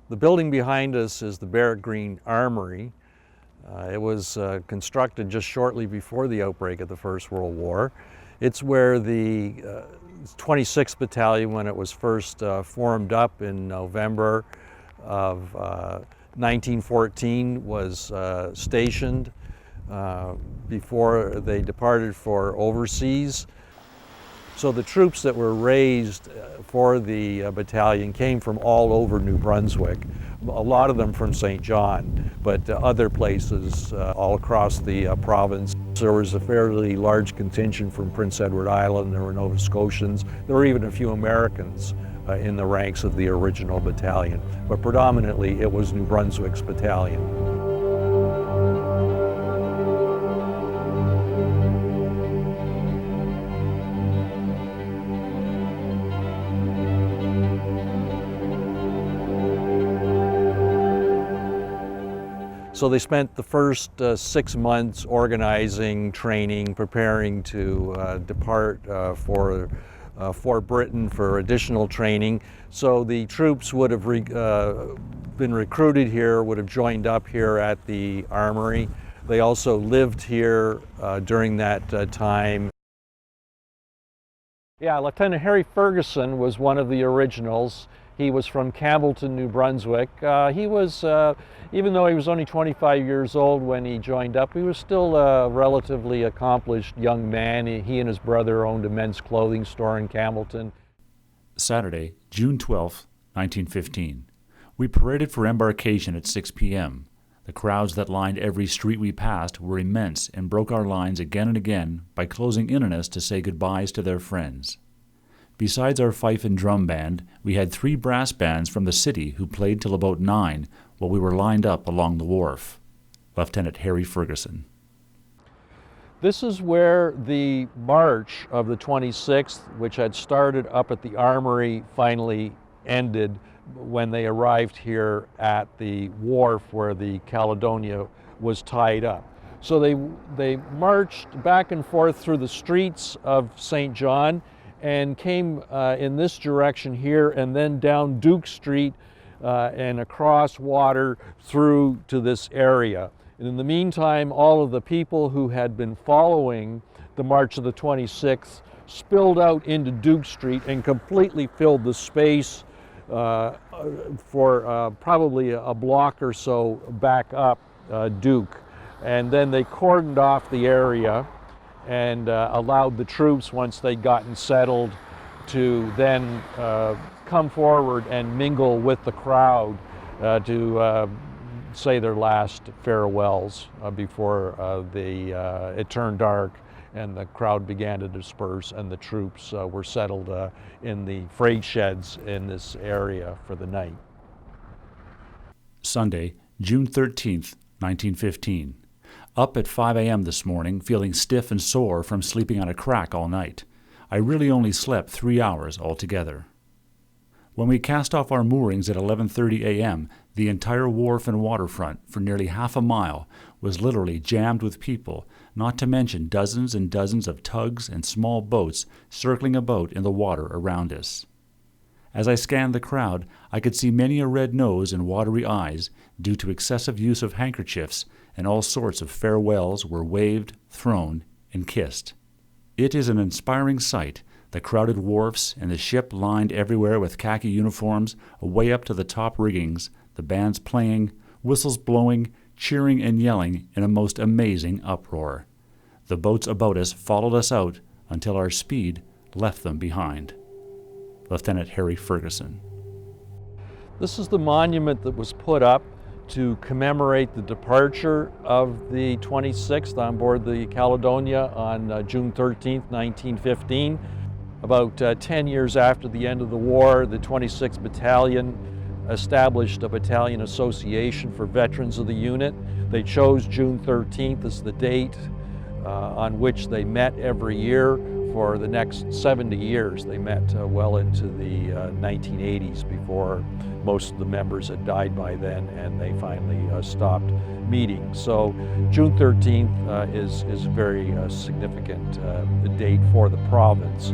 The building behind us is the Barrett Green Armory. It was constructed just shortly before the outbreak of the First World War. It's where the 26th Battalion, when it was first formed up in November of 1914, was stationed before they departed for overseas. So the troops that were raised for the battalion came from all over New Brunswick, a lot of them from St. John, but other places all across the province. There was a fairly large contingent from Prince Edward Island. There were Nova Scotians. There were even a few Americans in the ranks of the original battalion, but predominantly it was New Brunswick's battalion. So they spent the first 6 months organizing, training, preparing to depart for Fort Britain for additional training. So the troops would have been recruited here, would have joined up here at the Armory. They also lived here during that time. Yeah, Lieutenant Harry Ferguson was one of the originals. He was from Campbellton, New Brunswick. He was, even though he was only 25 years old when he joined up, he was still a relatively accomplished young man. He and his brother owned a men's clothing store in Campbellton. Saturday, June 12, 1915. We paraded for embarkation at 6 p.m. The crowds that lined every street we passed were immense and broke our lines again and again by closing in on us to say goodbyes to their friends. Besides our fife and drum band, we had 3 brass bands from the city who played till about 9 while we were lined up along the wharf. Lieutenant Harry Ferguson. This is where the march of the 26th, which had started up at the Armory, finally ended when they arrived here at the wharf where the Caledonia was tied up. So they marched back and forth through the streets of St. John and came in this direction here and then down Duke Street and across water through to this area. And in the meantime, all of the people who had been following the March of the 26th spilled out into Duke Street and completely filled the space for probably a block or so back up Duke. And then they cordoned off the area and allowed the troops, once they'd gotten settled, to then come forward and mingle with the crowd to say their last farewells before it turned dark and the crowd began to disperse and the troops were settled in the freight sheds in this area for the night. Sunday, June 13th, 1915. Up at 5 a.m. this morning, feeling stiff and sore from sleeping on a crack all night. I really only slept 3 hours altogether. When we cast off our moorings at 11:30 a.m., the entire wharf and waterfront for nearly half a mile was literally jammed with people, not to mention dozens and dozens of tugs and small boats circling about in the water around us. As I scanned the crowd, I could see many a red nose and watery eyes due to excessive use of handkerchiefs, and all sorts of farewells were waved, thrown, and kissed. It is an inspiring sight, the crowded wharfs and the ship lined everywhere with khaki uniforms, away up to the top riggings, the bands playing, whistles blowing, cheering and yelling in a most amazing uproar. The boats about us followed us out until our speed left them behind. Lieutenant Harry Ferguson. This is the monument that was put up to commemorate the departure of the 26th on board the Caledonia on June 13th, 1915. About 10 years after the end of the war, the 26th Battalion established a battalion association for veterans of the unit. They chose June 13th as the date on which they met every year for the next 70 years. They met well into the 1980s before most of the members had died by then, and they finally stopped meeting. So June 13th is a very significant date for the province.